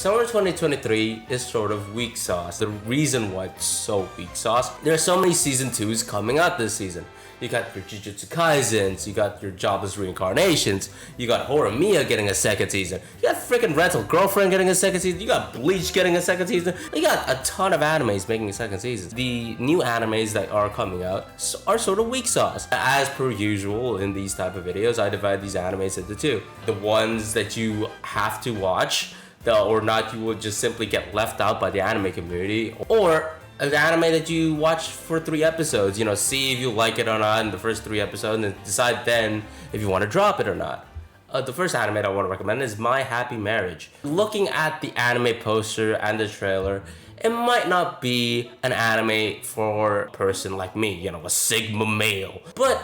Summer 2023 is sort of weak sauce. The reason why it's so weak sauce, there are so many season 2s coming out this season. You got your Jujutsu Kaisens, you got your Jobless Reincarnations, you got Horimiya getting a second season, you got freaking Rental Girlfriend getting a second season, you got Bleach getting a second season, you got a ton of animes making a second season. The new animes that are coming out are sort of weak sauce. As per usual in these type of videos, I divide these animes into two. The ones that you have to watch, or not, you will just simply get left out by the anime community, or an anime that you watch for 3 episodes, see if you like it or not in the first 3 episodes, and decide then if you want to drop it or not. The first anime that I want to recommend is My Happy Marriage. Looking at the anime poster and the trailer, it might not be an anime for a person like me, a Sigma male, but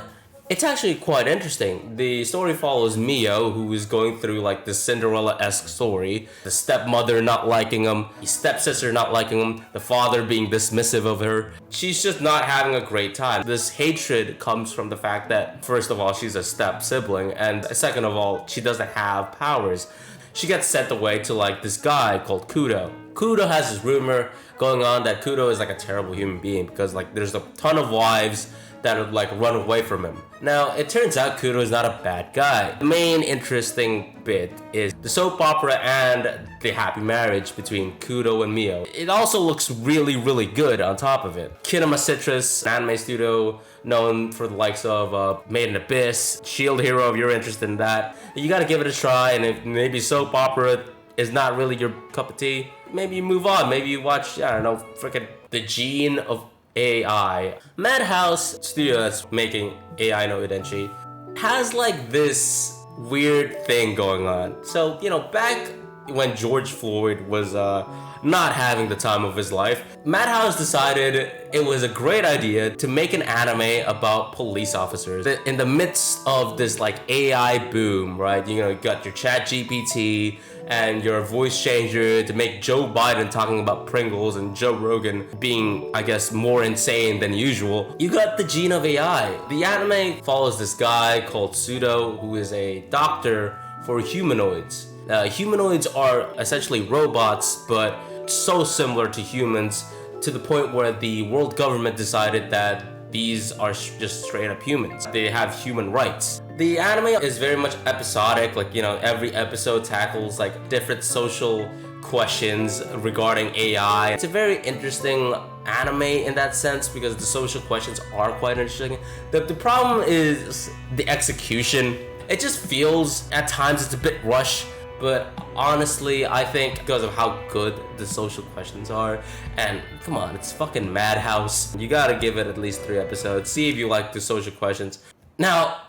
it's actually quite interesting. The story follows Mio, who is going through like this Cinderella-esque story. The stepmother not liking him, the stepsister not liking him, the father being dismissive of her. She's just not having a great time. This hatred comes from the fact that, first of all, she's a step sibling, and second of all, she doesn't have powers. She gets sent away to like this guy called Kudo. Kudo has this rumor going on that Kudo is like a terrible human being because like there's a ton of wives that would like run away from him. Now, it turns out Kudo is not a bad guy. The main interesting bit is the soap opera and the happy marriage between Kudo and Mio. It also looks really, really good on top of it. Kinema Citrus, an anime studio known for the likes of Made in Abyss, Shield Hero, if you're interested in that. You gotta give it a try, and if maybe soap opera is not really your cup of tea, maybe you move on. Maybe you watch, I don't know, freaking The Gene of AI. Madhouse studio that's making AI no Udenshi has like this weird thing going on. So, back when George Floyd was not having the time of his life, Madhouse decided it was a great idea to make an anime about police officers. In the midst of this like AI boom, right? You got your ChatGPT and your voice changer to make Joe Biden talking about Pringles and Joe Rogan being, I guess, more insane than usual. You got the Gene of AI. The anime follows this guy called Pseudo, who is a doctor for humanoids. Humanoids are essentially robots, but so similar to humans to the point where the world government decided that these are just straight up humans. They have human rights. The anime is very much episodic, like, every episode tackles like different social questions regarding AI. It's a very interesting anime in that sense because the social questions are quite interesting. The problem is the execution. It just feels, at times it's a bit rushed, but honestly, I think because of how good the social questions are, and come on, it's fucking Madhouse. You gotta give it at least 3 episodes. See if you like the social questions. Now,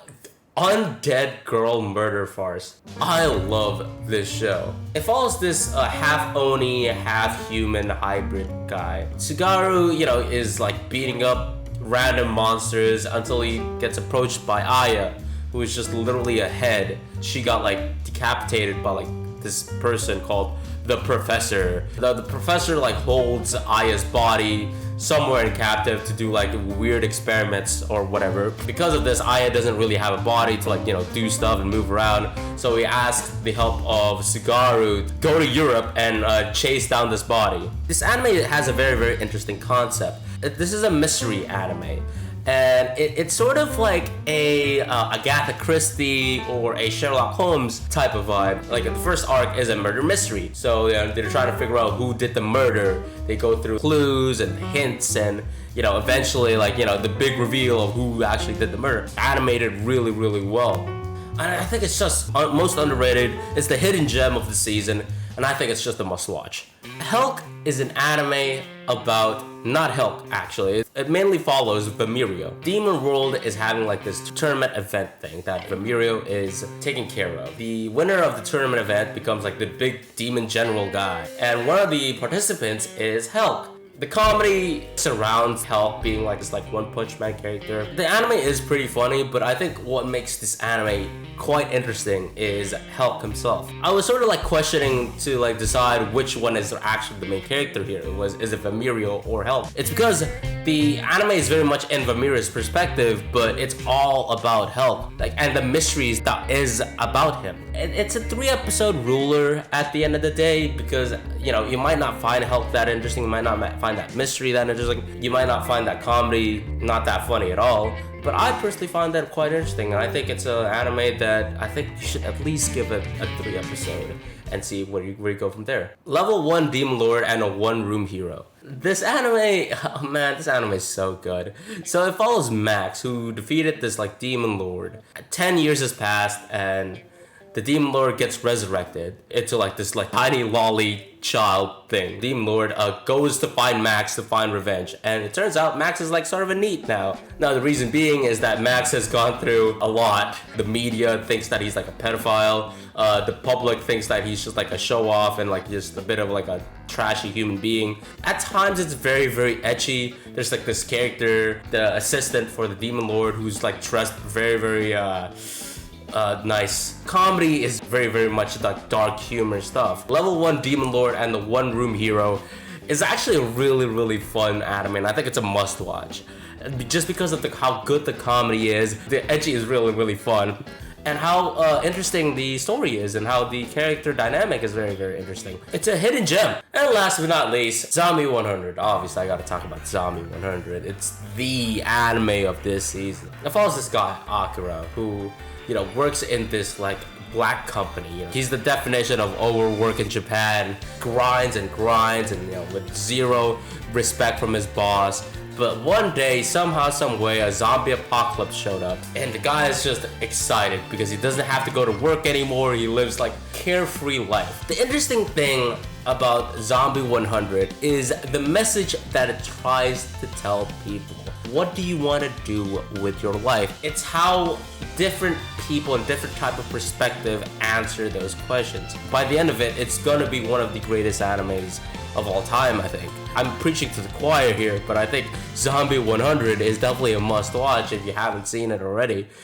Undead Girl Murder Farce. I love this show. It follows this half Oni, half human hybrid guy. Tsugaru, is like beating up random monsters until he gets approached by Aya, who is just literally a head. She got like decapitated by like this person called the Professor. The Professor like holds Aya's body somewhere in captive to do like weird experiments or whatever. Because of this, Aya doesn't really have a body to like, do stuff and move around. So he asked the help of Tsugaru to go to Europe and chase down this body. This anime has a very, very interesting concept. This is a mystery anime. And it's sort of like a Agatha Christie or a Sherlock Holmes type of vibe. Like the first arc is a murder mystery. So they're trying to figure out who did the murder. They go through clues and hints and, eventually like, the big reveal of who actually did the murder. Animated really, really well. And I think it's just most underrated. It's the hidden gem of the season. And I think it's just a must-watch. Helk is an anime about, not Helk actually, it mainly follows Vamirio. Demon World is having like this tournament event thing that Vamirio is taking care of. The winner of the tournament event becomes like the big demon general guy. And one of the participants is Helk. The comedy surrounds Hulk being like this like One Punch Man character. The anime is pretty funny, but I think what makes this anime quite interesting is Hulk himself. I was sort of like questioning to like decide which one is actually the main character here. Is it Vamirio or Hulk? It's because the anime is very much in Vamirio's perspective, but it's all about Hulk, like, and the mysteries that is about him. It's a 3-episode ruler at the end of the day, because you know, you might not find Hulk that interesting, you might not find that mystery that interesting, you might not find that comedy not that funny at all, but I personally find that quite interesting, and I think it's an anime that I think you should at least give it a 3-episode and see where you go from there. Level 1 Demon Lord and a 1-room hero. This anime, oh man, this anime is so good. So it follows Max, who defeated this like Demon Lord. 10 years has passed, and the Demon Lord gets resurrected into like this like tiny lolly child thing. Demon Lord goes to find Max to find revenge, and it turns out Max is like sort of a NEET now. Now the reason being is that Max has gone through a lot. The media thinks that he's like a pedophile. The public thinks that he's just like a show off and like just a bit of like a trashy human being. At times it's very, very ecchi. There's like this character, the assistant for the Demon Lord, who's like dressed very, very nice. Comedy is very, very much like dark humor stuff. Level 1 Demon Lord and the 1-room hero is actually a really, really fun anime, and I think it's a must watch. Just because of how good the comedy is, the ecchi is really, really fun, and how interesting the story is, and how the character dynamic is very, very interesting. It's a hidden gem. And last but not least, Zombie 100. Obviously, I gotta talk about Zombie 100. It's the anime of this season. It follows this guy, Akira, who, you know, works in this like black company. You know, he's the definition of overwork in Japan. Grinds and grinds, and you know, with zero respect from his boss. But one day, somehow, some way, a zombie apocalypse showed up, and the guy is just excited because he doesn't have to go to work anymore. He lives like carefree life. The interesting thing about Zombie 100 is the message that it tries to tell people. What do you want to do with your life? It's how different people and different type of perspective answer those questions. By the end of it, it's gonna be one of the greatest animes of all time, I think. I'm preaching to the choir here, but I think Zombie 100 is definitely a must watch if you haven't seen it already.